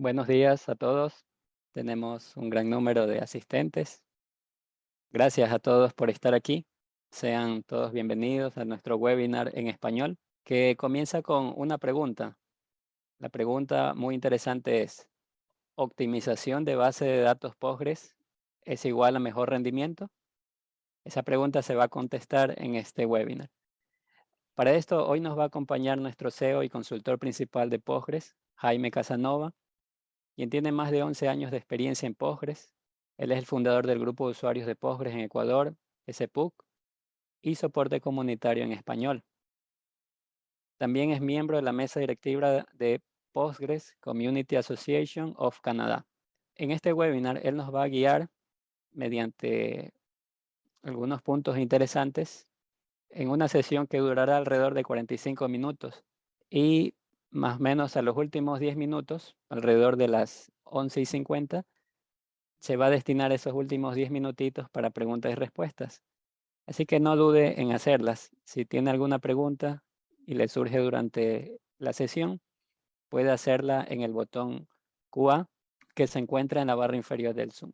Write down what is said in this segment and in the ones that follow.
Buenos días a todos. Tenemos un gran número de asistentes. Gracias a todos por estar aquí. Sean todos bienvenidos a nuestro webinar en español, que comienza con una pregunta. La pregunta muy interesante es, ¿optimización de base de datos Postgres es igual a mejor rendimiento? Esa pregunta se va a contestar en este webinar. Para esto, hoy nos va a acompañar nuestro CEO y consultor principal de Postgres, Jaime Casanova, quien tiene más de 11 años de experiencia en Postgres. Él es el fundador del grupo de usuarios de Postgres en Ecuador, SPUC, y soporte comunitario en español. También es miembro de la mesa directiva de Postgres Community Association of Canada. En este webinar, él nos va a guiar mediante algunos puntos interesantes en una sesión que durará alrededor de 45 minutos y más o menos a los últimos 10 minutos, alrededor de las 11:50, se va a destinar esos últimos 10 minutitos para preguntas y respuestas. Así que no dude en hacerlas. Si tiene alguna pregunta y le surge durante la sesión, puede hacerla en el botón QA que se encuentra en la barra inferior del Zoom.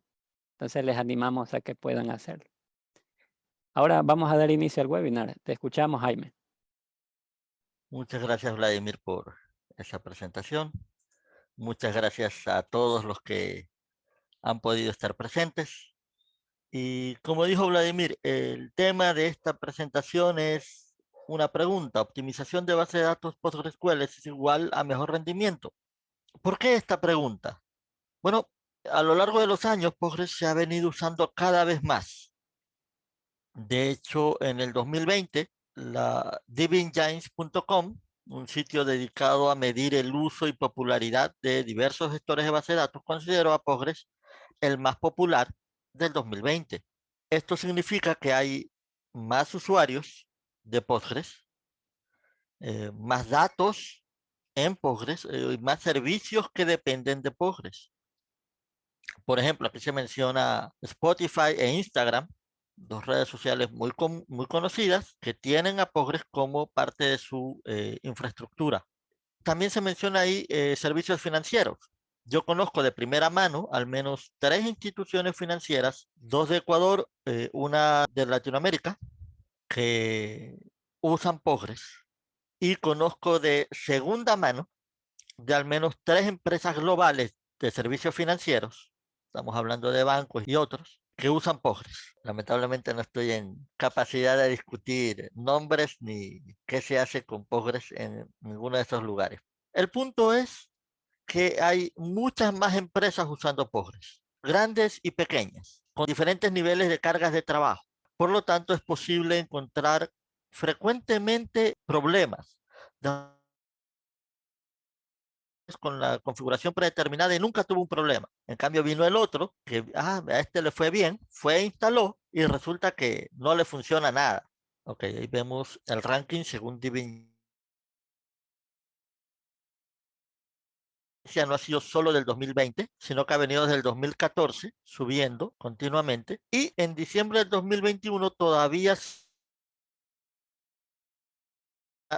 Entonces les animamos a que puedan hacerlo. Ahora vamos a dar inicio al webinar. Te escuchamos, Jaime. Muchas gracias, Vladimir, por esa presentación. Muchas gracias a todos los que han podido estar presentes. Y como dijo Vladimir, el tema de esta presentación es una pregunta. ¿Optimización de base de datos PostgreSQL es igual a mejor rendimiento? ¿Por qué esta pregunta? Bueno, a lo largo de los años, Postgres se ha venido usando cada vez más. De hecho, en el 2020, la DBEngines.com, un sitio dedicado a medir el uso y popularidad de diversos gestores de base de datos, consideró a Postgres el más popular del 2020. Esto significa que hay más usuarios de Postgres, más datos en Postgres y más servicios que dependen de Postgres. Por ejemplo, aquí se menciona Spotify e Instagram, dos redes sociales muy conocidas que tienen a Postgres como parte de su infraestructura. También se menciona ahí servicios financieros. Yo conozco de primera mano al menos tres instituciones financieras, dos de Ecuador, una de Latinoamérica, que usan Postgres. Y conozco de segunda mano de al menos tres empresas globales de servicios financieros, estamos hablando de bancos y otros, que usan Postgres. Lamentablemente no estoy en capacidad de discutir nombres ni qué se hace con Postgres en ninguno de estos lugares. El punto es que hay muchas más empresas usando Postgres, grandes y pequeñas, con diferentes niveles de cargas de trabajo. Por lo tanto, es posible encontrar frecuentemente problemas con la configuración predeterminada y nunca tuvo un problema. En cambio vino el otro, que a este le fue bien, fue, instaló y resulta que no le funciona nada. Ok, ahí vemos el ranking según Divin. No ha sido solo del 2020, sino que ha venido desde el 2014 subiendo continuamente y en diciembre del 2021 todavía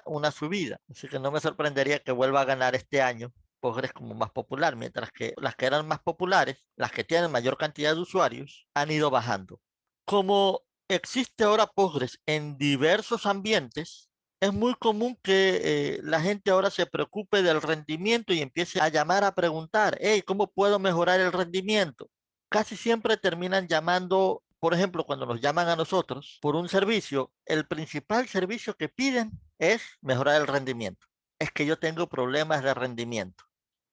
una subida. Así que no me sorprendería que vuelva a ganar este año Postgres como más popular, mientras que las que eran más populares, las que tienen mayor cantidad de usuarios, han ido bajando. Como existe ahora Postgres en diversos ambientes, es muy común que la gente ahora se preocupe del rendimiento y empiece a llamar a preguntar, hey, ¿cómo puedo mejorar el rendimiento? Casi siempre terminan llamando, por ejemplo, cuando nos llaman a nosotros por un servicio, el principal servicio que piden es mejorar el rendimiento. Es que yo tengo problemas de rendimiento.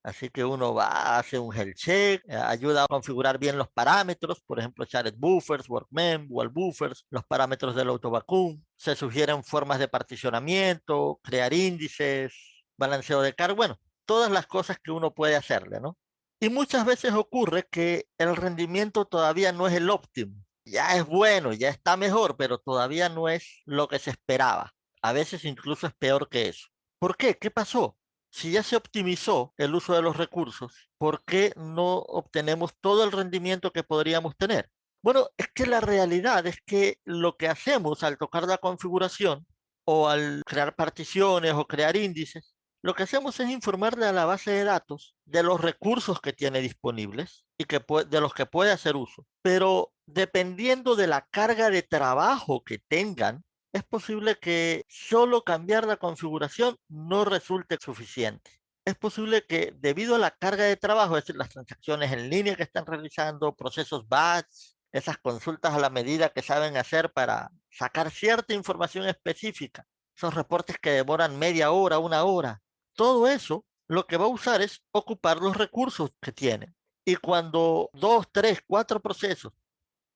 Así que uno va, hace un health check, ayuda a configurar bien los parámetros, por ejemplo, shared buffers, workmem, wall buffers, los parámetros del autovacum. Se sugieren formas de particionamiento, crear índices, balanceo de carga, bueno, todas las cosas que uno puede hacerle, ¿no? Y muchas veces ocurre que el rendimiento todavía no es el óptimo. Ya es bueno, ya está mejor, pero todavía no es lo que se esperaba. A veces incluso es peor que eso. ¿Por qué? ¿Qué pasó? Si ya se optimizó el uso de los recursos, ¿por qué no obtenemos todo el rendimiento que podríamos tener? Bueno, es que la realidad es que lo que hacemos al tocar la configuración o al crear particiones o crear índices, lo que hacemos es informarle a la base de datos de los recursos que tiene disponibles y de los que puede hacer uso. Pero dependiendo de la carga de trabajo que tengan, es posible que solo cambiar la configuración no resulte suficiente. Es posible que debido a la carga de trabajo, es decir, las transacciones en línea que están realizando, procesos batch, esas consultas a la medida que saben hacer para sacar cierta información específica, esos reportes que demoran media hora, una hora, todo eso lo que va a usar es ocupar los recursos que tiene. Y cuando 2, 3, 4 procesos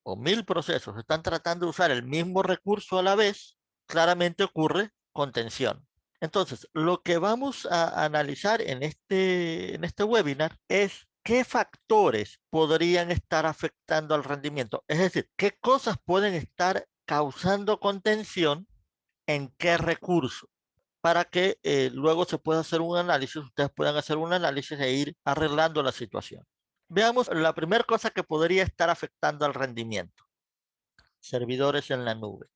o 1000 procesos están tratando de usar el mismo recurso a la vez, claramente ocurre contención. Entonces, lo que vamos a analizar en este webinar es qué factores podrían estar afectando al rendimiento. Es decir, qué cosas pueden estar causando contención en qué recurso, para que luego se pueda hacer un análisis, ustedes puedan hacer un análisis e ir arreglando la situación. Veamos la primera cosa que podría estar afectando al rendimiento. Servidores en la nube.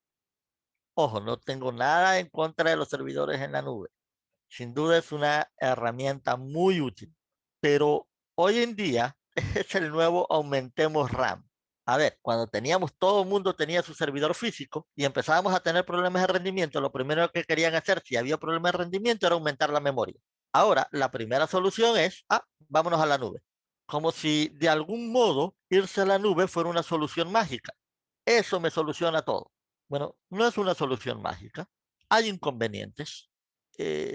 Ojo, no tengo nada en contra de los servidores en la nube. Sin duda es una herramienta muy útil, pero hoy en día es el nuevo aumentemos RAM. A ver, cuando todo el mundo tenía su servidor físico y empezábamos a tener problemas de rendimiento, lo primero que querían hacer si había problemas de rendimiento era aumentar la memoria. Ahora, la primera solución es, vámonos a la nube. Como si de algún modo irse a la nube fuera una solución mágica. Eso me soluciona todo. Bueno, no es una solución mágica. Hay inconvenientes.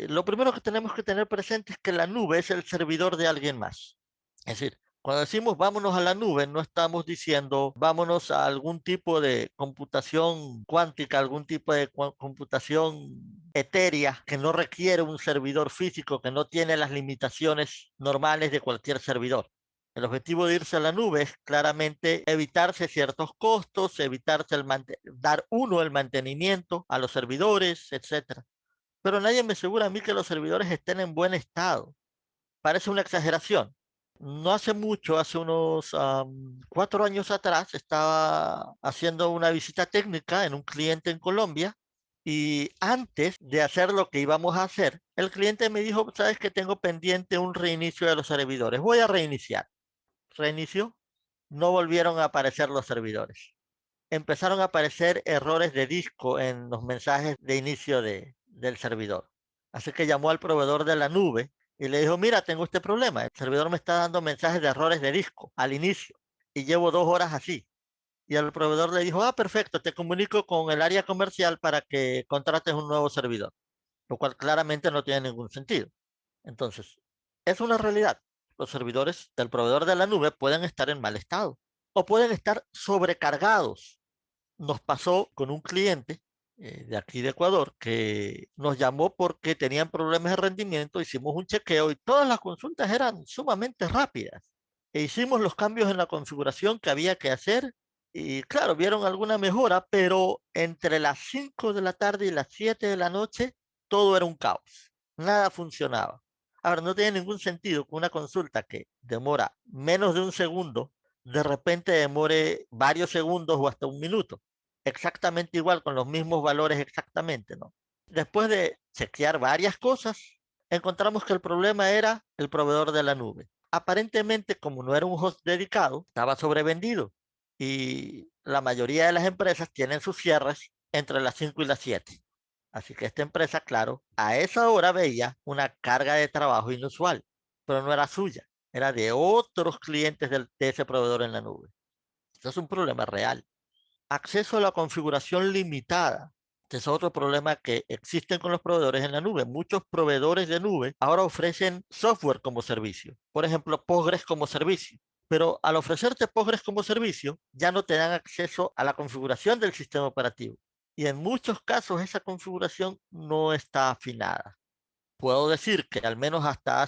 Lo primero que tenemos que tener presente es que la nube es el servidor de alguien más. Es decir, cuando decimos vámonos a la nube, no estamos diciendo vámonos a algún tipo de computación cuántica, algún tipo de computación etérea que no requiere un servidor físico, que no tiene las limitaciones normales de cualquier servidor. El objetivo de irse a la nube es claramente evitarse ciertos costos, evitarse dar uno el mantenimiento a los servidores, etcétera. Pero nadie me asegura a mí que los servidores estén en buen estado. Parece una exageración. No hace mucho, hace unos 4 años atrás, estaba haciendo una visita técnica en un cliente en Colombia y antes de hacer lo que íbamos a hacer, el cliente me dijo, sabes que tengo pendiente un reinicio de los servidores, voy a reiniciar. Reinició, no volvieron a aparecer los servidores. Empezaron a aparecer errores de disco en los mensajes de inicio del servidor. Así que llamó al proveedor de la nube y le dijo, mira, tengo este problema. El servidor me está dando mensajes de errores de disco al inicio y llevo 2 horas así. Y el proveedor le dijo, perfecto, te comunico con el área comercial para que contrates un nuevo servidor, lo cual claramente no tiene ningún sentido. Entonces, es una realidad. Los servidores del proveedor de la nube pueden estar en mal estado o pueden estar sobrecargados. Nos pasó con un cliente de aquí de Ecuador que nos llamó porque tenían problemas de rendimiento, hicimos un chequeo y todas las consultas eran sumamente rápidas. E hicimos los cambios en la configuración que había que hacer y claro, vieron alguna mejora, pero entre las 5 de la tarde y las 7 de la noche todo era un caos. Nada funcionaba. Ahora, no tiene ningún sentido que una consulta que demora menos de un segundo, de repente demore varios segundos o hasta un minuto exactamente igual, con los mismos valores exactamente, ¿no? Después de chequear varias cosas, encontramos que el problema era el proveedor de la nube. Aparentemente, como no era un host dedicado, estaba sobrevendido y la mayoría de las empresas tienen sus cierres entre las 5 y las 7. Así que esta empresa, claro, a esa hora veía una carga de trabajo inusual, pero no era suya, era de otros clientes de ese proveedor en la nube. Esto es un problema real. Acceso a la configuración limitada. Este es otro problema que existen con los proveedores en la nube. Muchos proveedores de nube ahora ofrecen software como servicio. Por ejemplo, Postgres como servicio. Pero al ofrecerte Postgres como servicio, ya no te dan acceso a la configuración del sistema operativo. Y en muchos casos esa configuración no está afinada. Puedo decir que al menos hasta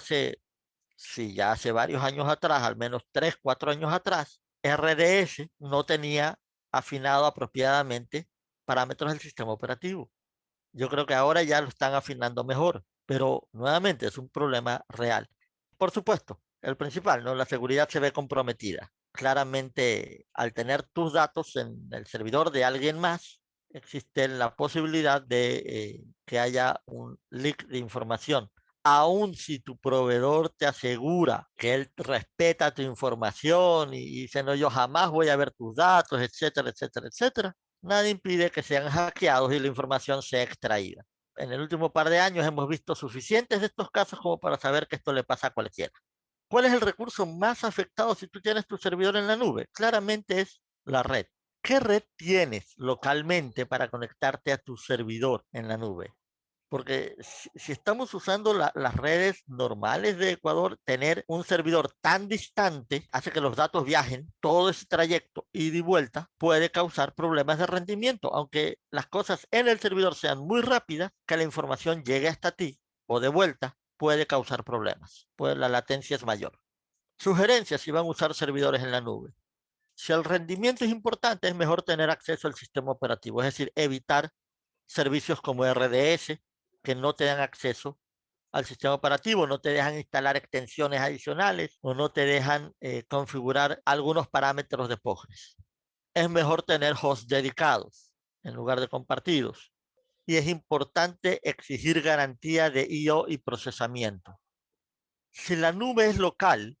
ya hace varios años atrás, al menos 3, 4 años atrás, RDS no tenía afinado apropiadamente parámetros del sistema operativo. Yo creo que ahora ya lo están afinando mejor, pero nuevamente es un problema real. Por supuesto, el principal, ¿no? La seguridad se ve comprometida. Claramente, al tener tus datos en el servidor de alguien más, existe la posibilidad de que haya un leak de información aun si tu proveedor te asegura que él respeta tu información y dice, no, yo jamás voy a ver tus datos, etcétera, etcétera, etcétera, nada impide que sean hackeados y la información sea extraída. En el último par de años hemos visto suficientes de estos casos como para saber que esto le pasa a cualquiera. ¿Cuál es el recurso más afectado si tú tienes tu servidor en la nube? Claramente es la red. ¿Qué red tienes localmente para conectarte a tu servidor en la nube? Porque si estamos usando las redes normales de Ecuador, tener un servidor tan distante hace que los datos viajen todo ese trayecto ida y vuelta, puede causar problemas de rendimiento, aunque las cosas en el servidor sean muy rápidas, que la información llegue hasta ti o de vuelta puede causar problemas, pues la latencia es mayor. Sugerencias si van a usar servidores en la nube. Si el rendimiento es importante, es mejor tener acceso al sistema operativo, es decir, evitar servicios como RDS que no te dan acceso al sistema operativo, no te dejan instalar extensiones adicionales o no te dejan configurar algunos parámetros de Postgres. Es mejor tener hosts dedicados en lugar de compartidos. Y es importante exigir garantía de I/O y procesamiento. Si la nube es local,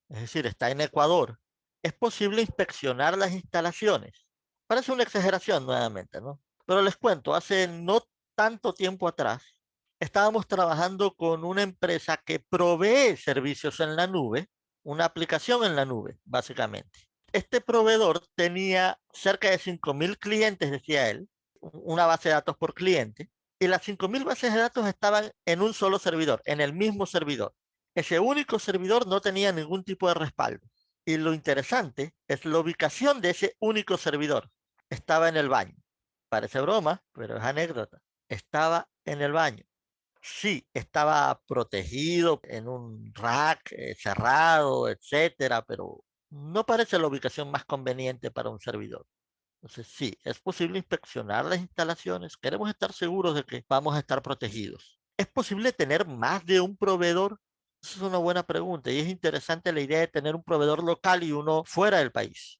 es decir, está en Ecuador, es posible inspeccionar las instalaciones. Parece una exageración nuevamente, ¿no? Pero les cuento, hace no tanto tiempo atrás, estábamos trabajando con una empresa que provee servicios en la nube, una aplicación en la nube, básicamente. Este proveedor tenía cerca de 5.000 clientes, decía él, una base de datos por cliente, y las 5.000 bases de datos estaban en un solo servidor, en el mismo servidor. Ese único servidor no tenía ningún tipo de respaldo. Y lo interesante es la ubicación de ese único servidor. Estaba en el baño. Parece broma, pero es anécdota. Estaba en el baño. Sí, estaba protegido en un rack cerrado, etcétera, pero no parece la ubicación más conveniente para un servidor. Entonces, sí, es posible inspeccionar las instalaciones. Queremos estar seguros de que vamos a estar protegidos. ¿Es posible tener más de un proveedor? Esa es una buena pregunta y es interesante la idea de tener un proveedor local y uno fuera del país,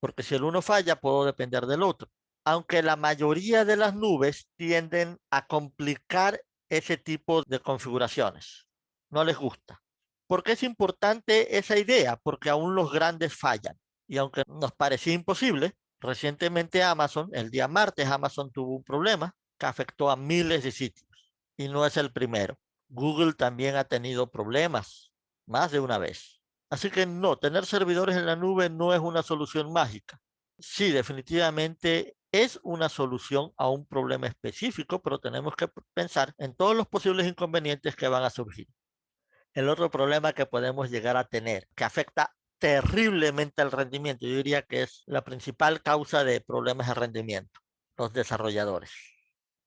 porque si el uno falla, puedo depender del otro. Aunque la mayoría de las nubes tienden a complicar ese tipo de configuraciones. No les gusta. ¿Por qué es importante esa idea? Porque aún los grandes fallan. Y aunque nos parecía imposible, recientemente Amazon, el día martes, Amazon tuvo un problema que afectó a miles de sitios. Y no es el primero. Google también ha tenido problemas más de una vez. Así que no, tener servidores en la nube no es una solución mágica. Sí, definitivamente es una solución a un problema específico, pero tenemos que pensar en todos los posibles inconvenientes que van a surgir. El otro problema que podemos llegar a tener, que afecta terriblemente al rendimiento, yo diría que es la principal causa de problemas de rendimiento, los desarrolladores.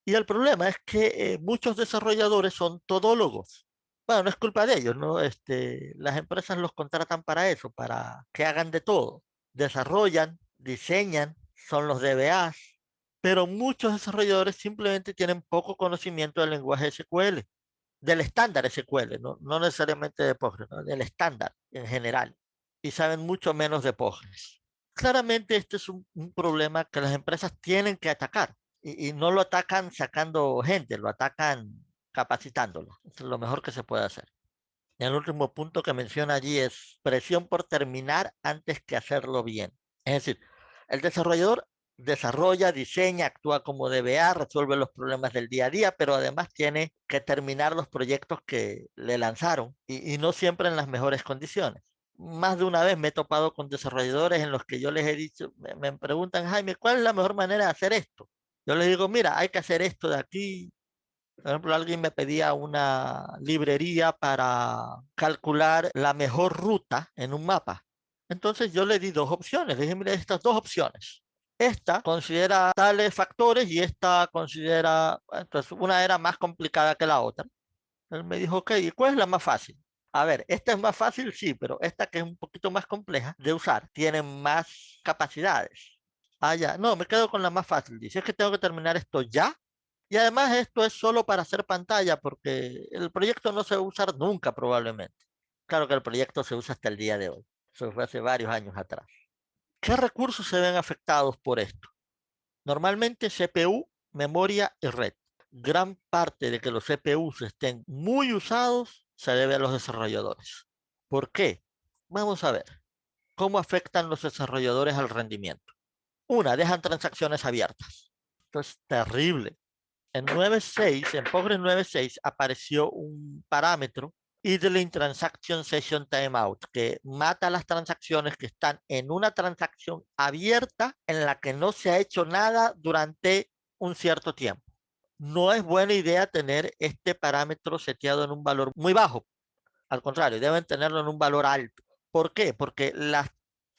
Y el problema es que muchos desarrolladores son todólogos. Bueno, no es culpa de ellos, ¿no? Las empresas los contratan para eso, para que hagan de todo. Desarrollan, diseñan, son los DBAs, pero muchos desarrolladores simplemente tienen poco conocimiento del lenguaje SQL, del estándar SQL, no necesariamente de Postgres, ¿no? Del estándar en general, y saben mucho menos de Postgres. Claramente este es un problema que las empresas tienen que atacar y no lo atacan sacando gente, lo atacan capacitándolo. Es lo mejor que se puede hacer. Y el último punto que menciona allí es presión por terminar antes que hacerlo bien. Es decir, el desarrollador desarrolla, diseña, actúa como DBA, resuelve los problemas del día a día, pero además tiene que terminar los proyectos que le lanzaron y no siempre en las mejores condiciones. Más de una vez me he topado con desarrolladores en los que yo les he dicho, me preguntan, Jaime, ¿cuál es la mejor manera de hacer esto? Yo les digo, mira, hay que hacer esto de aquí. Por ejemplo, alguien me pedía una librería para calcular la mejor ruta en un mapa. Entonces yo le di dos opciones. Le dije, mira, estas dos opciones. Esta considera tales factores y esta considera, entonces una era más complicada que la otra. Él me dijo, ok, ¿y cuál es la más fácil? A ver, esta es más fácil, sí, pero esta que es un poquito más compleja de usar, tiene más capacidades. Ah, ya, no, me quedo con la más fácil. Dice, es que tengo que terminar esto ya. Y además esto es solo para hacer pantalla porque el proyecto no se va a usar nunca probablemente. Claro que el proyecto se usa hasta el día de hoy. Eso fue hace varios años atrás. ¿Qué recursos se ven afectados por esto? Normalmente CPU, memoria y red. gran parte de que los CPUs estén muy usados se debe a los desarrolladores. ¿Por qué? Vamos a ver cómo afectan los desarrolladores al rendimiento. Una, dejan transacciones abiertas. Esto es terrible. En 9.6, en Postgres 9.6 apareció un parámetro idling transaction session timeout que mata las transacciones que están en una transacción abierta en la que no se ha hecho nada durante un cierto tiempo. No es buena idea tener este parámetro seteado en un valor muy bajo. Al contrario, deben tenerlo en un valor alto. ¿Por qué? Porque las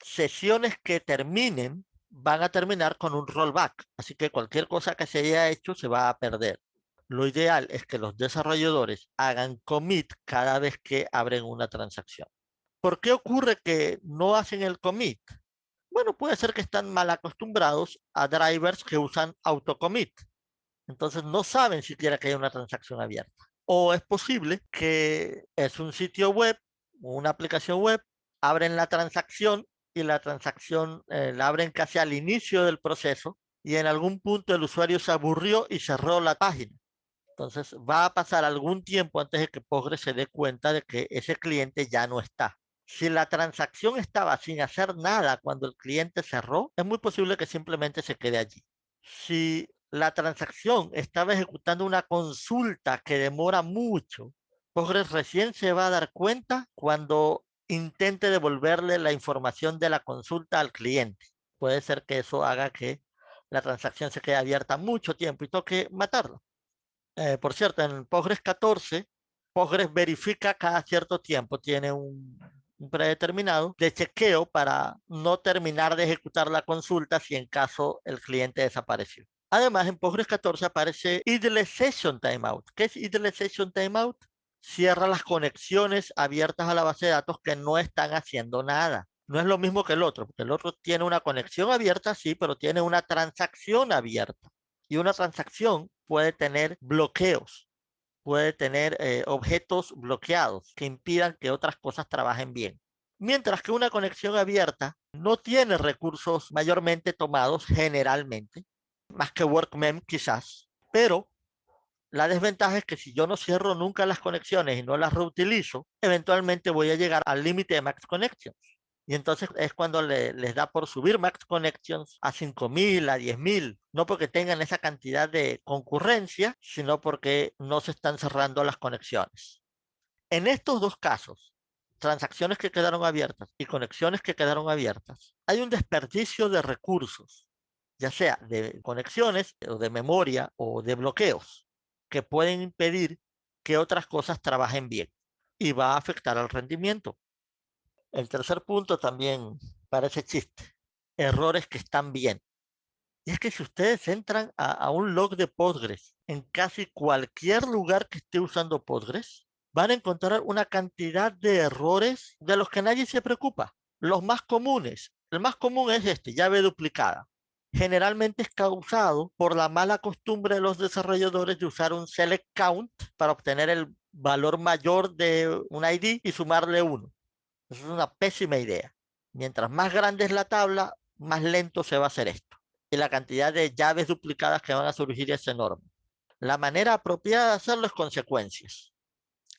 sesiones que terminen van a terminar con un rollback. Así que cualquier cosa que se haya hecho se va a perder. Lo ideal es que los desarrolladores hagan commit cada vez que abren una transacción. ¿Por qué ocurre que no hacen el commit? Bueno, puede ser que están mal acostumbrados a drivers que usan autocommit. Entonces no saben siquiera que hay una transacción abierta. O es posible que es un sitio web, una aplicación web, abren la transacción y la transacción la abren casi al inicio del proceso y en algún punto el usuario se aburrió y cerró la página. Entonces va a pasar algún tiempo antes de que Postgres se dé cuenta de que ese cliente ya no está. Si la transacción estaba sin hacer nada cuando el cliente cerró, es muy posible que simplemente se quede allí. Si la transacción estaba ejecutando una consulta que demora mucho, Postgres recién se va a dar cuenta cuando intente devolverle la información de la consulta al cliente. Puede ser que eso haga que la transacción se quede abierta mucho tiempo y toque matarla. Por cierto, en Postgres 14, Postgres verifica cada cierto tiempo, tiene un predeterminado de chequeo para no terminar de ejecutar la consulta si en caso el cliente desapareció. Además, en Postgres 14 aparece idle session timeout. ¿Qué es idle session timeout? Cierra las conexiones abiertas a la base de datos que no están haciendo nada. No es lo mismo que el otro, porque el otro tiene una conexión abierta, sí, pero tiene una transacción abierta. Y una transacción puede tener bloqueos, puede tener objetos bloqueados que impidan que otras cosas trabajen bien. Mientras que una conexión abierta no tiene recursos mayormente tomados generalmente, más que workmem quizás, pero la desventaja es que si yo no cierro nunca las conexiones y no las reutilizo, eventualmente voy a llegar al límite de max connections. Y entonces es cuando les da por subir max connections a 5.000, a 10.000, no porque tengan esa cantidad de concurrencia, sino porque no se están cerrando las conexiones. En estos dos casos, transacciones que quedaron abiertas y conexiones que quedaron abiertas, hay un desperdicio de recursos, ya sea de conexiones o de memoria o de bloqueos, que pueden impedir que otras cosas trabajen bien y va a afectar al rendimiento. El tercer punto también parece chiste. Errores que están bien. Y es que si ustedes entran a un log de Postgres en casi cualquier lugar que esté usando Postgres, van a encontrar una cantidad de errores de los que nadie se preocupa. Los más comunes. El más común es este, llave duplicada. Generalmente es causado por la mala costumbre de los desarrolladores de usar un select count para obtener el valor mayor de un ID y sumarle uno. Eso es una pésima idea. Mientras más grande es la tabla, más lento se va a hacer esto. Y la cantidad de llaves duplicadas que van a surgir es enorme. La manera apropiada de hacerlo es con secuencias.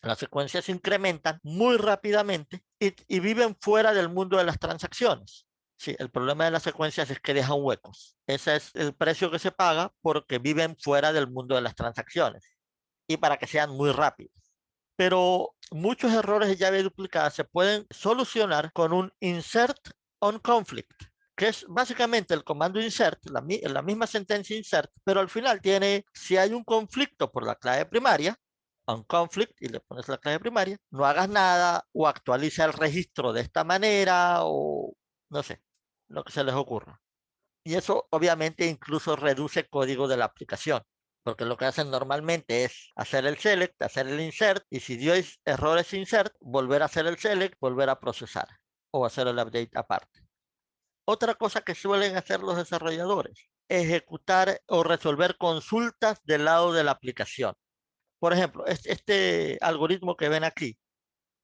Las secuencias se incrementan muy rápidamente y viven fuera del mundo de las transacciones. Sí, el problema de las secuencias es que dejan huecos. Ese es el precio que se paga porque viven fuera del mundo de las transacciones y para que sean muy rápidas. Pero muchos errores de llave duplicada se pueden solucionar con un insert on conflict, que es básicamente el comando insert, la misma sentencia insert, pero al final tiene, si hay un conflicto por la clave primaria, on conflict y le pones la clave primaria, no hagas nada o actualiza el registro de esta manera o no sé, lo que se les ocurra. Y eso obviamente incluso reduce el código de la aplicación, porque lo que hacen normalmente es hacer el select, hacer el insert, y si dio errores insert, volver a hacer el select, volver a procesar o hacer el update aparte. Otra cosa que suelen hacer los desarrolladores, ejecutar o resolver consultas del lado de la aplicación. Por ejemplo, este algoritmo que ven aquí,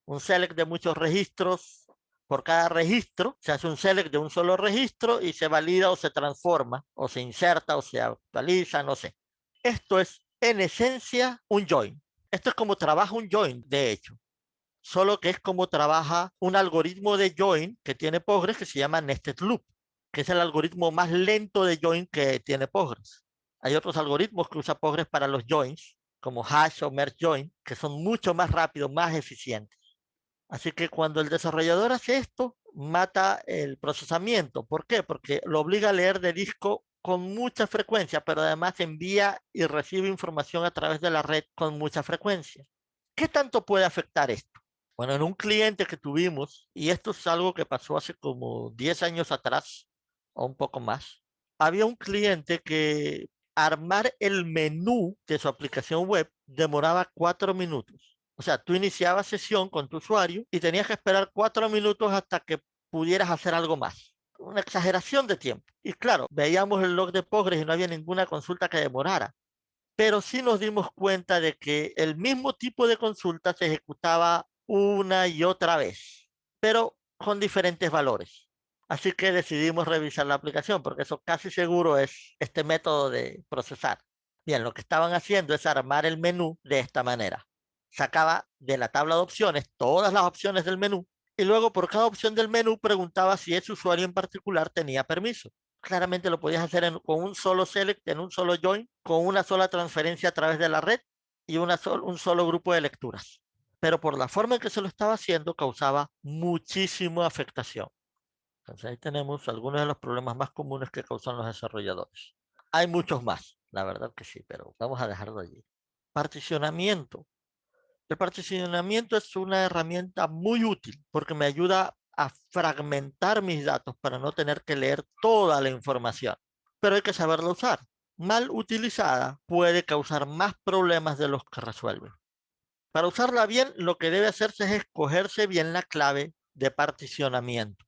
un select de muchos registros. Por cada registro se hace un select de un solo registro y se valida o se transforma o se inserta o se actualiza, no sé. Esto es en esencia un join. Esto es como trabaja un join, de hecho. Solo que es como trabaja un algoritmo de join que tiene Postgres que se llama Nested Loop, que es el algoritmo más lento de join que tiene Postgres. Hay otros algoritmos que usa Postgres para los joins, como hash o merge join, que son mucho más rápidos, más eficientes. Así que cuando el desarrollador hace esto, mata el procesamiento. ¿Por qué? Porque lo obliga a leer de disco con mucha frecuencia, pero además envía y recibe información a través de la red con mucha frecuencia. ¿Qué tanto puede afectar esto? Bueno, en un cliente que tuvimos, y esto es algo que pasó hace como 10 años atrás, o un poco más, había un cliente que armar el menú de su aplicación web demoraba 4 minutos. O sea, tú iniciabas sesión con tu usuario y tenías que esperar 4 minutos hasta que pudieras hacer algo más. Una exageración de tiempo. Y claro, veíamos el log de Postgres y no había ninguna consulta que demorara. Pero sí nos dimos cuenta de que el mismo tipo de consulta se ejecutaba una y otra vez, pero con diferentes valores. Así que decidimos revisar la aplicación porque eso casi seguro es este método de procesar. Bien, lo que estaban haciendo es armar el menú de esta manera. Sacaba de la tabla de opciones todas las opciones del menú y luego por cada opción del menú preguntaba si ese usuario en particular tenía permiso. Claramente lo podías hacer con un solo select, en un solo join, con una sola transferencia a través de la red y un solo grupo de lecturas. Pero por la forma en que se lo estaba haciendo, causaba muchísima afectación. Entonces ahí tenemos algunos de los problemas más comunes que causan los desarrolladores. Hay muchos más, la verdad que sí, pero vamos a dejarlo allí. Particionamiento. El particionamiento es una herramienta muy útil porque me ayuda a fragmentar mis datos para no tener que leer toda la información. Pero hay que saberla usar. Mal utilizada puede causar más problemas de los que resuelve. Para usarla bien, lo que debe hacerse es escogerse bien la clave de particionamiento.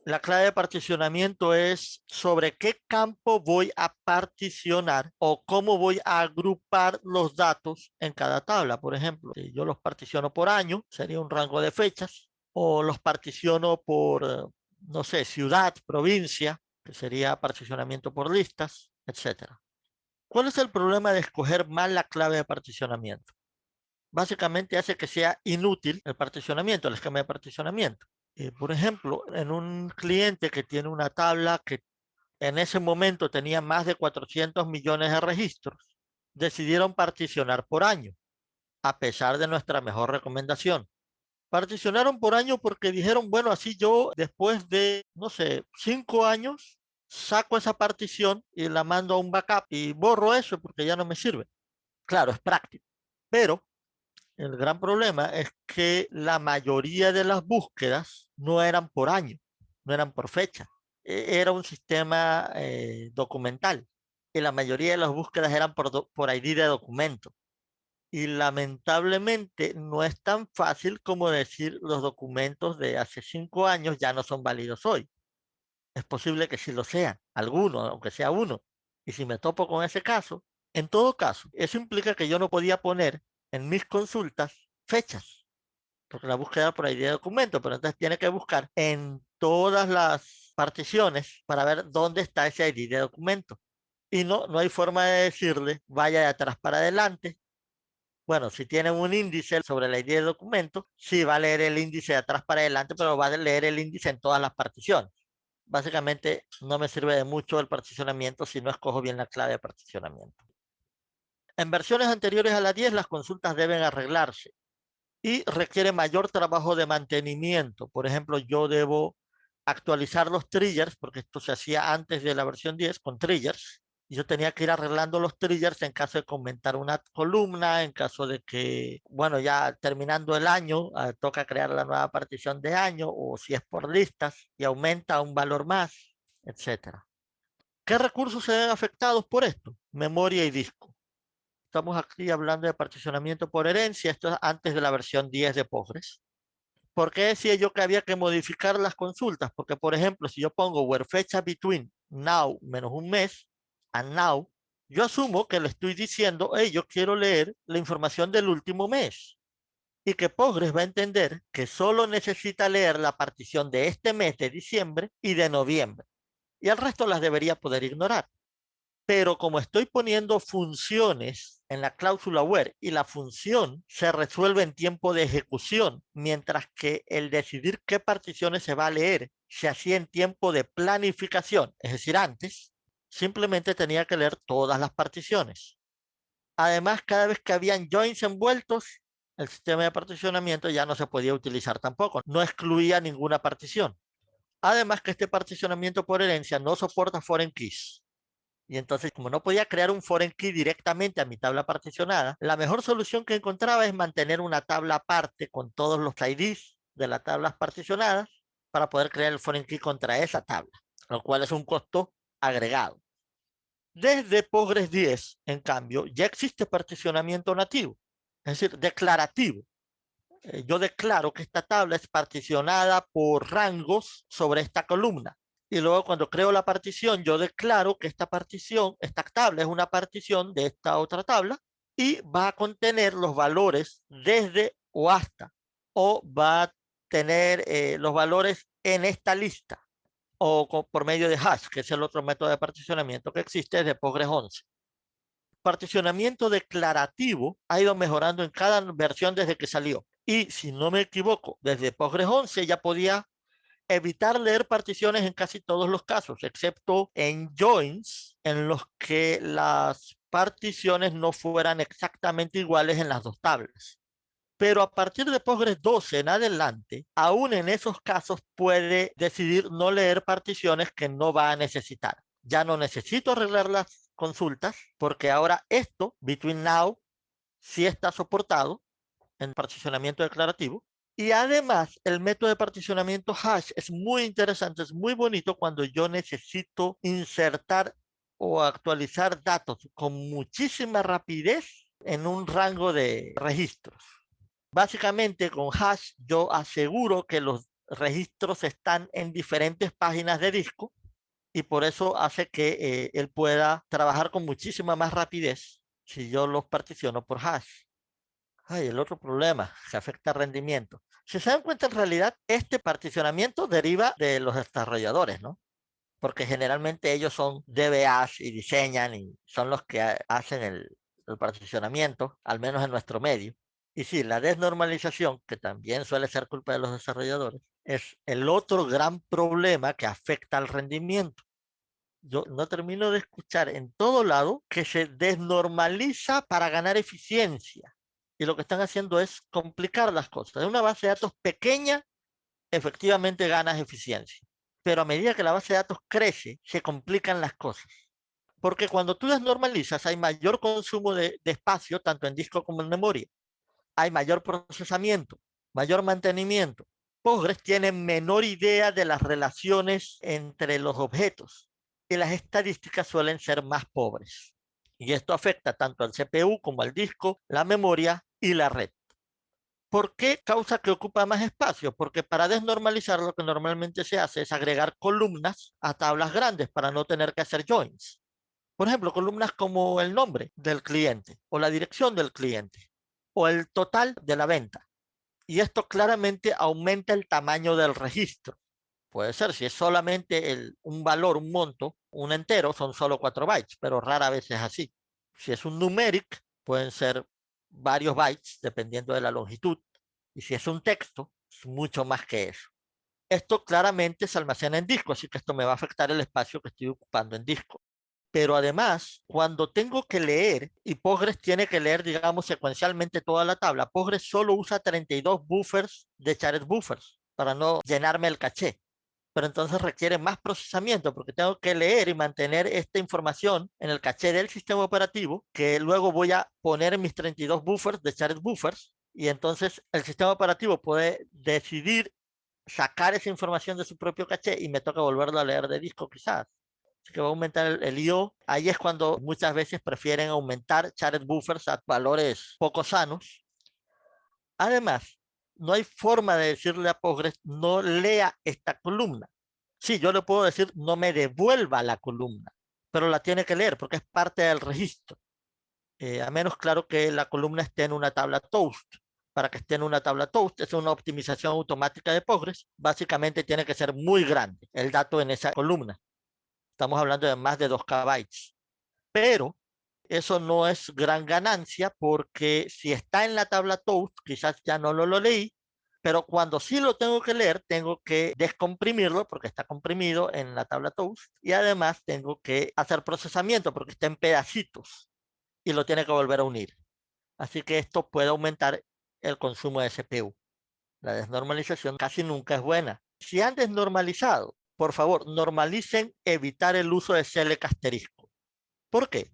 La clave de particionamiento es sobre qué campo voy a particionar o cómo voy a agrupar los datos en cada tabla. Por ejemplo, si yo los particiono por año, sería un rango de fechas, o los particiono por, no sé, ciudad, provincia, que sería particionamiento por listas, etcétera. ¿Cuál es el problema de escoger mal la clave de particionamiento? Básicamente hace que sea inútil el particionamiento, el esquema de particionamiento. Por ejemplo, en un cliente que tiene una tabla que en ese momento tenía más de 400 millones de registros, decidieron particionar por año, a pesar de nuestra mejor recomendación. Particionaron por año porque dijeron, bueno, así yo después de, no sé, 5 años, saco esa partición y la mando a un backup y borro eso porque ya no me sirve. Claro, es práctico, pero el gran problema es que la mayoría de las búsquedas no eran por año, no eran por fecha. Era un sistema documental y la mayoría de las búsquedas eran por ID de documento. Y lamentablemente no es tan fácil como decir los documentos de hace 5 años ya no son válidos hoy. Es posible que sí lo sean, algunos, aunque sea uno. Y si me topo con ese caso, en todo caso, eso implica que yo no podía poner en mis consultas fechas, porque la búsqueda era por ID de documento, pero entonces tiene que buscar en todas las particiones para ver dónde está ese ID de documento. Y no hay forma de decirle, vaya de atrás para adelante. Bueno, si tienen un índice sobre el ID de documento, sí va a leer el índice de atrás para adelante, pero va a leer el índice en todas las particiones. Básicamente no me sirve de mucho el particionamiento si no escojo bien la clave de particionamiento. En versiones anteriores a la 10, las consultas deben arreglarse y requiere mayor trabajo de mantenimiento. Por ejemplo, yo debo actualizar los triggers, porque esto se hacía antes de la versión 10 con triggers. Y yo tenía que ir arreglando los triggers en caso de comentar una columna, en caso de que, bueno, ya terminando el año, toca crear la nueva partición de año, o si es por listas y aumenta un valor más, etcétera. ¿Qué recursos se ven afectados por esto? Memoria y disco. Estamos aquí hablando de particionamiento por herencia. Esto es antes de la versión 10 de Postgres. ¿Por qué decía yo que había que modificar las consultas? Porque, por ejemplo, si yo pongo where fecha between now menos un mes and now, yo asumo que le estoy diciendo, hey, yo quiero leer la información del último mes. Y que Postgres va a entender que solo necesita leer la partición de este mes de diciembre y de noviembre. Y el resto las debería poder ignorar. Pero como estoy poniendo funciones en la cláusula where y la función se resuelve en tiempo de ejecución, mientras que el decidir qué particiones se va a leer se hacía en tiempo de planificación, es decir, antes, simplemente tenía que leer todas las particiones. Además, cada vez que habían joins envueltos, el sistema de particionamiento ya no se podía utilizar tampoco, no excluía ninguna partición. Además que este particionamiento por herencia no soporta foreign keys. Y entonces, como no podía crear un foreign key directamente a mi tabla particionada, la mejor solución que encontraba es mantener una tabla aparte con todos los IDs de las tablas particionadas para poder crear el foreign key contra esa tabla, lo cual es un costo agregado. Desde Postgres 10, en cambio, ya existe particionamiento nativo, es decir, declarativo. Yo declaro que esta tabla es particionada por rangos sobre esta columna. Y luego cuando creo la partición, yo declaro que esta partición, esta tabla es una partición de esta otra tabla y va a contener los valores desde o hasta, o va a tener los valores en esta lista, o por medio de hash, que es el otro método de particionamiento que existe desde Postgres 11. Particionamiento declarativo ha ido mejorando en cada versión desde que salió. Y si no me equivoco, desde Postgres 11 ya podía evitar leer particiones en casi todos los casos, excepto en joins, en los que las particiones no fueran exactamente iguales en las dos tablas. Pero a partir de Postgres 12 en adelante, aún en esos casos puede decidir no leer particiones que no va a necesitar. Ya no necesito arreglar las consultas porque ahora esto, between now, sí está soportado en particionamiento declarativo. Y además, el método de particionamiento hash es muy interesante, es muy bonito cuando yo necesito insertar o actualizar datos con muchísima rapidez en un rango de registros. Básicamente, con hash yo aseguro que los registros están en diferentes páginas de disco y por eso hace que él pueda trabajar con muchísima más rapidez si yo los particiono por hash. Ay, el otro problema que afecta al rendimiento. Si se dan cuenta, en realidad, este particionamiento deriva de los desarrolladores, ¿no? Porque generalmente ellos son DBAs y diseñan y son los que hacen el particionamiento, al menos en nuestro medio. Y sí, la desnormalización, que también suele ser culpa de los desarrolladores, es el otro gran problema que afecta al rendimiento. Yo no termino de escuchar en todo lado que se desnormaliza para ganar eficiencia. Y lo que están haciendo es complicar las cosas. En una base de datos pequeña, efectivamente ganas eficiencia. Pero a medida que la base de datos crece, se complican las cosas. Porque cuando tú desnormalizas, hay mayor consumo de espacio, tanto en disco como en memoria. Hay mayor procesamiento, mayor mantenimiento. Postgres tiene menor idea de las relaciones entre los objetos y las estadísticas suelen ser más pobres. Y esto afecta tanto al CPU como al disco, la memoria y la red. ¿Por qué causa que ocupa más espacio? Porque para desnormalizar lo que normalmente se hace es agregar columnas a tablas grandes para no tener que hacer joins. Por ejemplo, columnas como el nombre del cliente o la dirección del cliente o el total de la venta. Y esto claramente aumenta el tamaño del registro. Puede ser, si es solamente un valor, un monto, un entero, son solo 4 bytes, pero rara vez es así. Si es un numeric, pueden ser varios bytes, dependiendo de la longitud. Y si es un texto, es mucho más que eso. Esto claramente se almacena en disco, así que esto me va a afectar el espacio que estoy ocupando en disco. Pero además, cuando tengo que leer, y Postgres tiene que leer, digamos, secuencialmente toda la tabla, Postgres solo usa 32 buffers de shared buffers para no llenarme el caché. Pero entonces requiere más procesamiento porque tengo que leer y mantener esta información en el caché del sistema operativo, que luego voy a poner en mis 32 buffers de shared buffers, y entonces el sistema operativo puede decidir sacar esa información de su propio caché y me toca volverlo a leer de disco quizás. Así que va a aumentar el I/O. Ahí es cuando muchas veces prefieren aumentar shared buffers a valores poco sanos. Además, no hay forma de decirle a Postgres no lea esta columna. Sí, yo le puedo decir no me devuelva la columna, pero la tiene que leer porque es parte del registro. A menos claro que la columna esté en una tabla toast. Para que esté en una tabla toast, es una optimización automática de Postgres. Básicamente tiene que ser muy grande el dato en esa columna. Estamos hablando de más de 2K bytes. Pero eso no es gran ganancia porque si está en la tabla toast, quizás ya no lo leí, pero cuando sí lo tengo que leer, tengo que descomprimirlo porque está comprimido en la tabla toast y además tengo que hacer procesamiento porque está en pedacitos y lo tiene que volver a unir. Así que esto puede aumentar el consumo de CPU. La desnormalización casi nunca es buena. Si han desnormalizado, por favor, normalicen evitar el uso de select asterisco. ¿Por qué?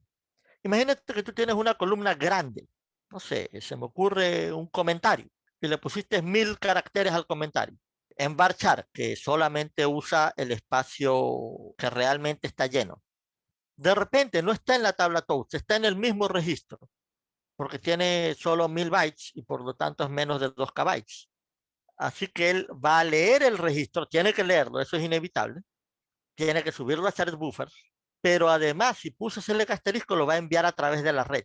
Imagínate que tú tienes una columna grande. No sé, se me ocurre un comentario y le pusiste 1000 caracteres al comentario. En varchar, que solamente usa el espacio que realmente está lleno. De repente no está en la tabla toast, está en el mismo registro, porque tiene solo 1000 bytes y por lo tanto es menos de 2 KB. Así que él va a leer el registro, tiene que leerlo, eso es inevitable, tiene que subirlo a shared buffers, pero además si puse select asterisco lo va a enviar a través de la red.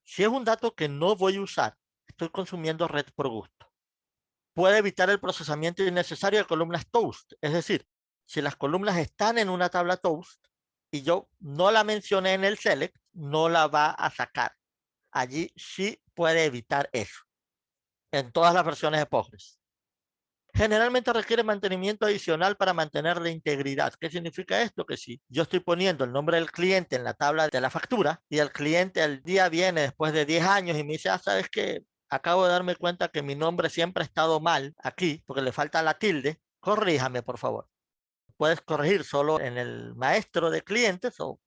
Si es un dato que no voy a usar, estoy consumiendo red por gusto. Puede evitar el procesamiento innecesario de columnas toast, es decir, si las columnas están en una tabla toast y yo no la mencioné en el select, no la va a sacar. Allí sí puede evitar eso, en todas las versiones de Postgres. Generalmente requiere mantenimiento adicional para mantener la integridad. ¿Qué significa esto? Que si yo estoy poniendo el nombre del cliente en la tabla de la factura y el cliente al día viene después de 10 años y me dice, ¿sabes qué? Acabo de darme cuenta que mi nombre siempre ha estado mal aquí porque le falta la tilde. Corríjame, por favor. Puedes corregir solo en el maestro de clientes o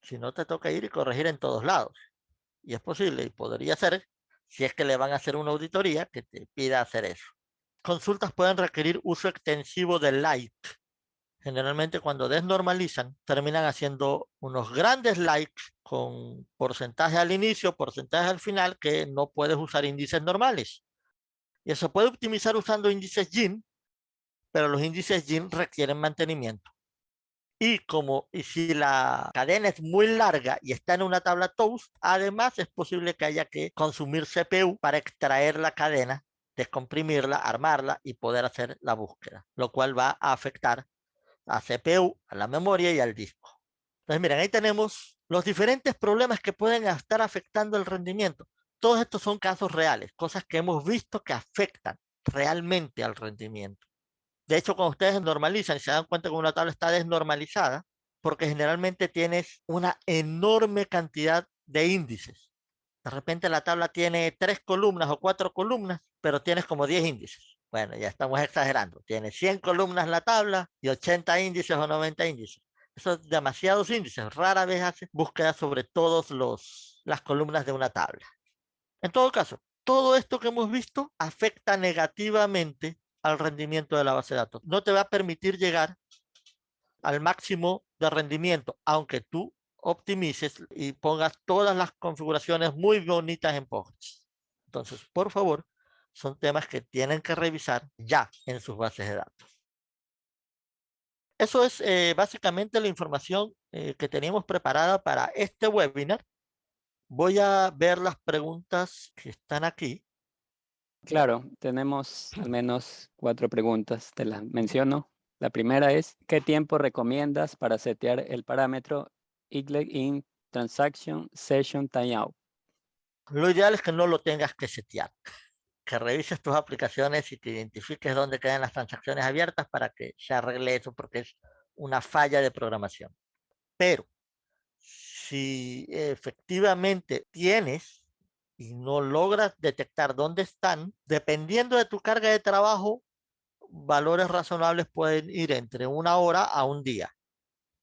si no te toca ir y corregir en todos lados. Y es posible y podría ser, si es que le van a hacer una auditoría, que te pida hacer eso. Consultas pueden requerir uso extensivo de like. Generalmente cuando desnormalizan, terminan haciendo unos grandes likes con porcentaje al inicio, porcentaje al final, que no puedes usar índices normales. Y eso puede optimizar usando índices GIN, pero los índices GIN requieren mantenimiento. Y si la cadena es muy larga y está en una tabla toast, además es posible que haya que consumir CPU para extraer la cadena, descomprimirla, armarla y poder hacer la búsqueda, lo cual va a afectar a CPU, a la memoria y al disco. Entonces, miren, ahí tenemos los diferentes problemas que pueden estar afectando el rendimiento. Todos estos son casos reales, cosas que hemos visto que afectan realmente al rendimiento. De hecho, cuando ustedes normalizan y se dan cuenta que una tabla está desnormalizada, porque generalmente tienes una enorme cantidad de índices. De repente la tabla tiene 3 columnas o 4 columnas, pero tienes como 10 índices. Bueno, ya estamos exagerando. Tiene 100 columnas la tabla y 80 índices o 90 índices. Eso es demasiados índices. Rara vez hace búsqueda sobre todas las columnas de una tabla. En todo caso, todo esto que hemos visto afecta negativamente al rendimiento de la base de datos. No te va a permitir llegar al máximo de rendimiento, aunque tú optimices y pongas todas las configuraciones muy bonitas en Postgres. Entonces, por favor, son temas que tienen que revisar ya en sus bases de datos. Eso es básicamente la información que teníamos preparada para este webinar. Voy a ver las preguntas que están aquí. Claro, tenemos al menos 4 preguntas, te las menciono. La primera es, ¿qué tiempo recomiendas para setear el parámetro Eagle in Transaction Session Timeout? Lo ideal es que no lo tengas que setear, que revises tus aplicaciones y que identifiques dónde quedan las transacciones abiertas para que se arregle eso, porque es una falla de programación. Pero si efectivamente tienes y no logras detectar dónde están, dependiendo de tu carga de trabajo, valores razonables pueden ir entre 1 hora a un día.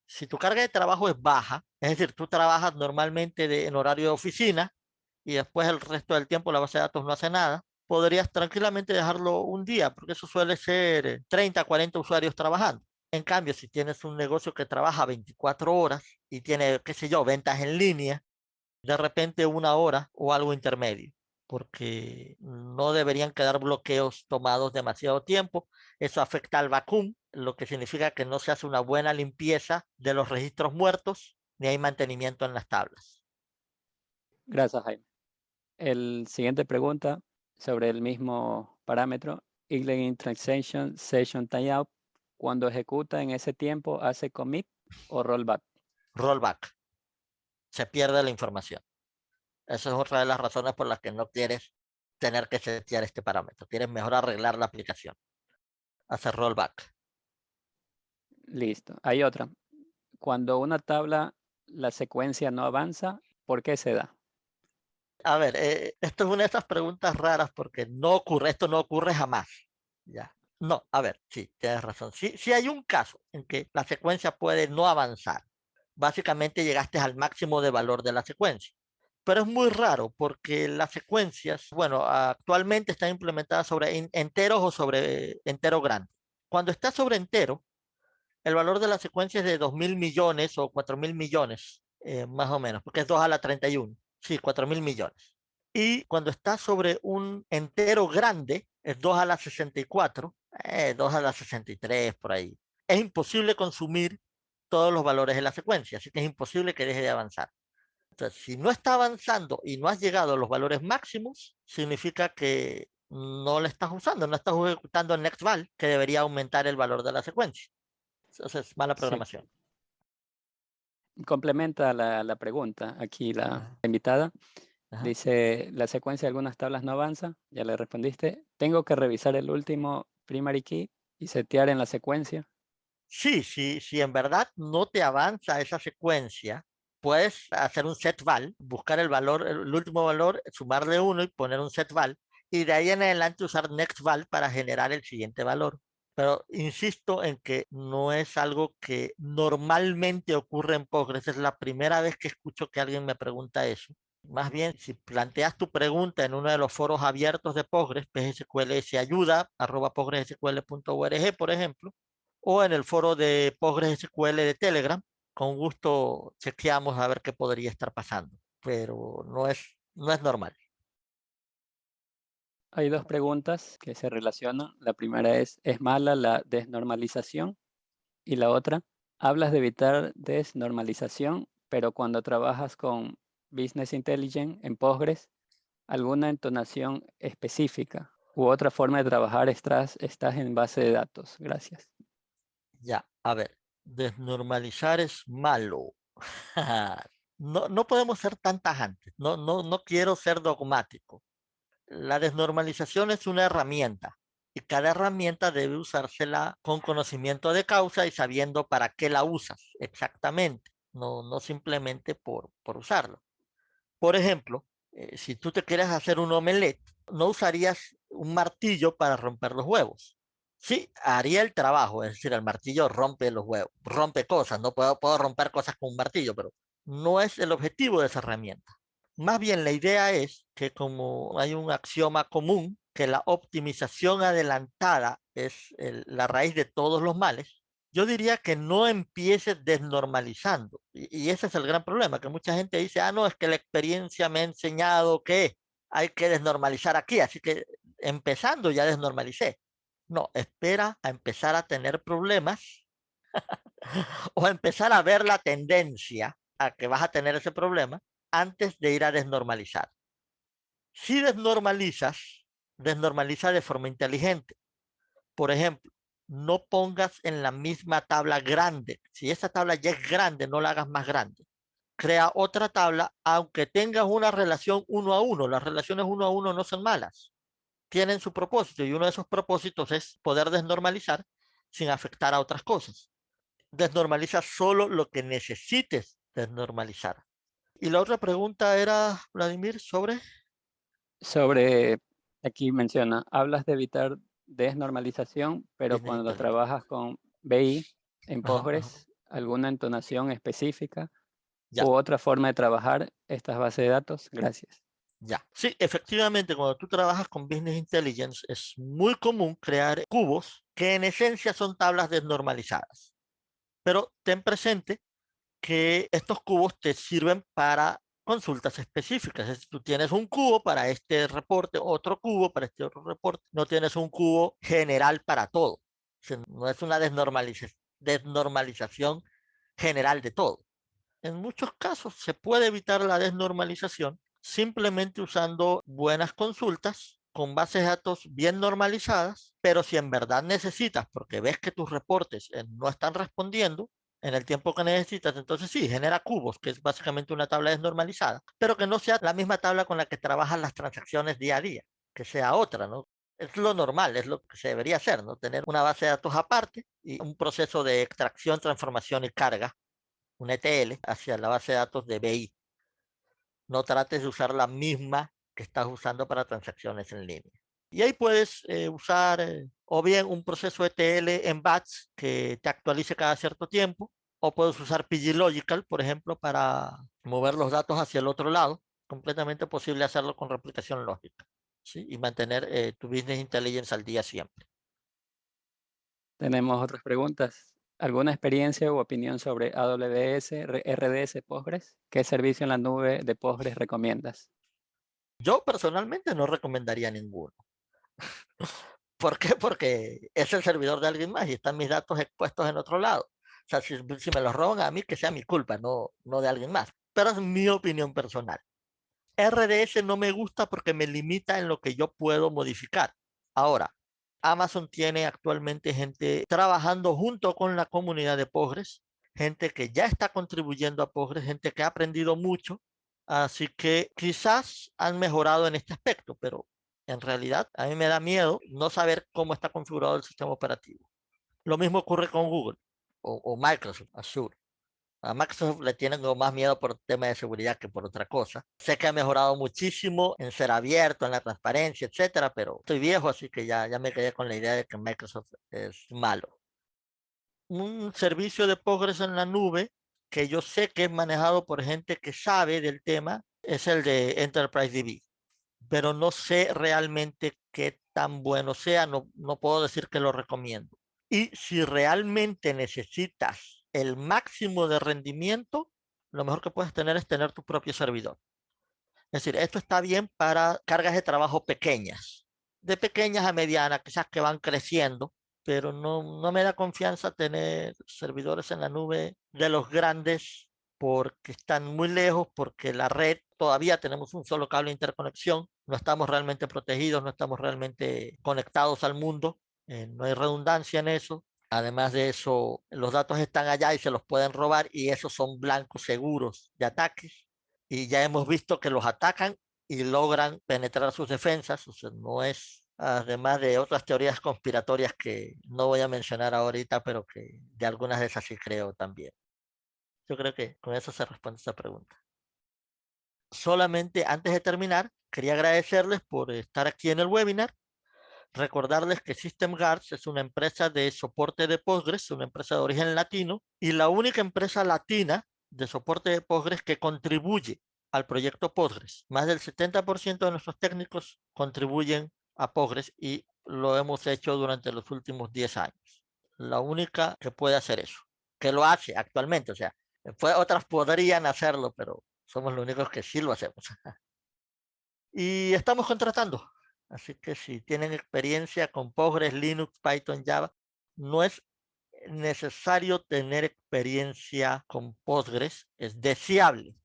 Si tu carga de trabajo es baja, es decir, tú trabajas normalmente en horario de oficina y después el resto del tiempo la base de datos no hace nada, podrías tranquilamente dejarlo un día, porque eso suele ser 30, 40 usuarios trabajando. En cambio, si tienes un negocio que trabaja 24 horas y tiene, qué sé yo, ventas en línea, de repente 1 hora o algo intermedio, porque no deberían quedar bloqueos tomados demasiado tiempo. Eso afecta al vacuum, lo que significa que no se hace una buena limpieza de los registros muertos ni hay mantenimiento en las tablas. Gracias, Jaime. El siguiente pregunta sobre el mismo parámetro, Eagle in Transaction Session Timeout, cuando ejecuta en ese tiempo, ¿hace commit o rollback? Rollback. se pierde la información. Esa es otra de las razones por las que no quieres tener que setear este parámetro. Quieres mejor arreglar la aplicación, hacer rollback. Listo. Hay otra. Cuando una tabla, la secuencia no avanza, ¿por qué se da? A ver, esto es una de esas preguntas raras porque esto no ocurre jamás. Ya. No, a ver, sí, tienes razón. Sí, sí hay un caso en que la secuencia puede no avanzar. Básicamente llegaste al máximo de valor de la secuencia. Pero es muy raro porque las secuencias, bueno, actualmente están implementadas sobre enteros o sobre entero grande. Cuando está sobre entero, el valor de la secuencia es de 2.000 millones o 4.000 millones, más o menos, porque es 2 a la 31. Sí, 4.000 millones. Y cuando está sobre un entero grande, es 2 a la 64, 2 a la 63, por ahí. Es imposible consumir todos los valores de la secuencia, así que es imposible que deje de avanzar. Entonces, si no está avanzando y no has llegado a los valores máximos, significa que no le estás usando, no estás ejecutando el next val, que debería aumentar el valor de la secuencia. Entonces, mala Sí. programación. Complementa la pregunta. Aquí la Ajá, invitada ajá. dice, la secuencia de algunas tablas no avanza. Ya le respondiste. Tengo que revisar el último primary key y setear en la secuencia. Sí, sí, si en verdad no te avanza esa secuencia, puedes hacer un set val, buscar el valor, el último valor, sumarle uno y poner un set val, y de ahí en adelante usar next val para generar el siguiente valor. Pero insisto en que no es algo que normalmente ocurre en Postgres. Es la primera vez que escucho que alguien me pregunta eso. Más bien, si planteas tu pregunta en uno de los foros abiertos de Postgres, PSQL ayuda, @postgresql.org, por ejemplo, o en el foro de PostgreSQL de Telegram, con gusto chequeamos a ver qué podría estar pasando, pero no es normal. Hay dos preguntas que se relacionan. La primera ¿es mala la desnormalización? Y la otra, hablas de evitar desnormalización, pero cuando trabajas con Business Intelligence en Postgres, ¿alguna entonación específica u otra forma de trabajar estás en base de datos? Gracias. Ya, a ver, desnormalizar es malo. No, no podemos ser tan tajantes, no quiero ser dogmático. La desnormalización es una herramienta y cada herramienta debe usársela con conocimiento de causa y sabiendo para qué la usas exactamente, no simplemente por usarlo. Por ejemplo, si tú te quieres hacer un omelette, no usarías un martillo para romper los huevos. Sí, haría el trabajo, es decir, el martillo rompe los huevos, rompe cosas, no puedo romper cosas con un martillo, pero no es el objetivo de esa herramienta. Más bien la idea es que como hay un axioma común, que la optimización adelantada es la raíz de todos los males, yo diría que no empieces desnormalizando. Y ese es el gran problema, que mucha gente dice, ah, no, es que la experiencia me ha enseñado que hay que desnormalizar aquí, así que empezando ya desnormalicé. No, espera a empezar a tener problemas o a empezar a ver la tendencia a que vas a tener ese problema antes de ir a desnormalizar. Si desnormalizas, desnormaliza de forma inteligente. Por ejemplo, no pongas en la misma tabla grande. Si esa tabla ya es grande, no la hagas más grande. Crea otra tabla, aunque tengas una relación uno a uno. Las relaciones uno a uno no son malas. Tienen su propósito y uno de esos propósitos es poder desnormalizar sin afectar a otras cosas. Desnormaliza solo lo que necesites desnormalizar. Y la otra pregunta era, Vladimir, sobre Sobre, aquí menciona, hablas de evitar desnormalización, pero Business cuando Intelligence. trabajas con BI en Ajá, ajá. Postgres, ¿alguna entonación específica Ya. u otra forma de trabajar estas bases de datos? Gracias. Ya, sí, efectivamente, cuando tú trabajas con Business Intelligence es muy común crear cubos que en esencia son tablas desnormalizadas. Pero ten presente que estos cubos te sirven para consultas específicas. Es decir, tú tienes un cubo para este reporte, otro cubo para este otro reporte. No tienes un cubo general para todo. O sea, no es una desnormalización general de todo. En muchos casos se puede evitar la desnormalización simplemente usando buenas consultas con bases de datos bien normalizadas, pero si en verdad necesitas, porque ves que tus reportes no están respondiendo, en el tiempo que necesitas. Entonces sí, genera cubos, que es básicamente una tabla desnormalizada, pero que no sea la misma tabla con la que trabajan las transacciones día a día, que sea otra, ¿no? Es lo normal, es lo que se debería hacer, ¿no? Tener una base de datos aparte y un proceso de extracción, transformación y carga, un ETL, hacia la base de datos de BI. No trates de usar la misma que estás usando para transacciones en línea. Y ahí puedes usar o bien un proceso ETL en batch que te actualice cada cierto tiempo, o puedes usar PGLogical, por ejemplo, para mover los datos hacia el otro lado. Completamente posible hacerlo con replicación lógica, ¿sí? Y mantener tu business intelligence al día siempre. Tenemos otras preguntas. ¿Alguna experiencia u opinión sobre AWS, RDS, Postgres? ¿Qué servicio en la nube de Postgres recomiendas? Yo personalmente no recomendaría ninguno. ¿Por qué? Porque es el servidor de alguien más y están mis datos expuestos en otro lado. O sea, si me los roban a mí, que sea mi culpa, no de alguien más. Pero es mi opinión personal. RDS no me gusta porque me limita en lo que yo puedo modificar. Ahora, Amazon tiene actualmente gente trabajando junto con la comunidad de Postgres, gente que ya está contribuyendo a Postgres, gente que ha aprendido mucho, así que quizás han mejorado en este aspecto, pero en realidad a mí me da miedo no saber cómo está configurado el sistema operativo. Lo mismo ocurre con Google o Microsoft, Azure. A Microsoft le tienen más miedo por tema de seguridad que por otra cosa. Sé que ha mejorado muchísimo en ser abierto, en la transparencia, etcétera, pero estoy viejo, así que ya me quedé con la idea de que Microsoft es malo. Un servicio de Postgres en la nube que yo sé que es manejado por gente que sabe del tema es el de Enterprise DB, pero no sé realmente qué tan bueno sea, no puedo decir que lo recomiendo. Y si realmente necesitas el máximo de rendimiento, lo mejor que puedes tener es tener tu propio servidor. Es decir, esto está bien para cargas de trabajo pequeñas, de pequeñas a medianas, quizás que van creciendo, pero no me da confianza tener servidores en la nube de los grandes porque están muy lejos, porque la red todavía tenemos un solo cable de interconexión, no estamos realmente protegidos, no estamos realmente conectados al mundo, no hay redundancia en eso. Además de eso, los datos están allá y se los pueden robar y esos son blancos seguros de ataques. Y ya hemos visto que los atacan y logran penetrar sus defensas. O sea, no es, además de otras teorías conspiratorias que no voy a mencionar ahorita, pero que de algunas de esas sí creo también. Yo creo que con eso se responde esta pregunta. Solamente antes de terminar, quería agradecerles por estar aquí en el webinar. Recordarles que System Guards es una empresa de soporte de Postgres, una empresa de origen latino, y la única empresa latina de soporte de Postgres que contribuye al proyecto Postgres. Más del 70% de nuestros técnicos contribuyen a Postgres y lo hemos hecho durante los últimos 10 años. La única que puede hacer eso, que lo hace actualmente, o sea, otras podrían hacerlo, pero somos los únicos que sí lo hacemos. Y estamos contratando. Así que si tienen experiencia con Postgres, Linux, Python, Java, no es necesario tener experiencia con Postgres, es deseable,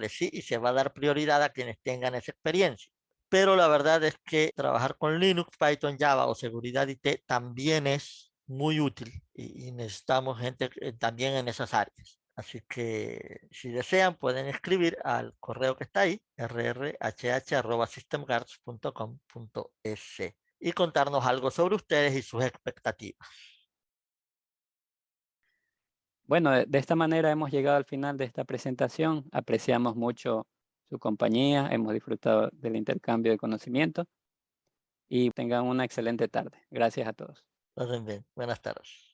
sí, y se va a dar prioridad a quienes tengan esa experiencia. Pero la verdad es que trabajar con Linux, Python, Java o seguridad IT también es muy útil y necesitamos gente también en esas áreas. Así que si desean pueden escribir al correo que está ahí, rrhh@systemguards.com.es y contarnos algo sobre ustedes y sus expectativas. Bueno, de esta manera hemos llegado al final de esta presentación. Apreciamos mucho su compañía, hemos disfrutado del intercambio de conocimiento y tengan una excelente tarde. Gracias a todos. Pasen bien. Buenas tardes.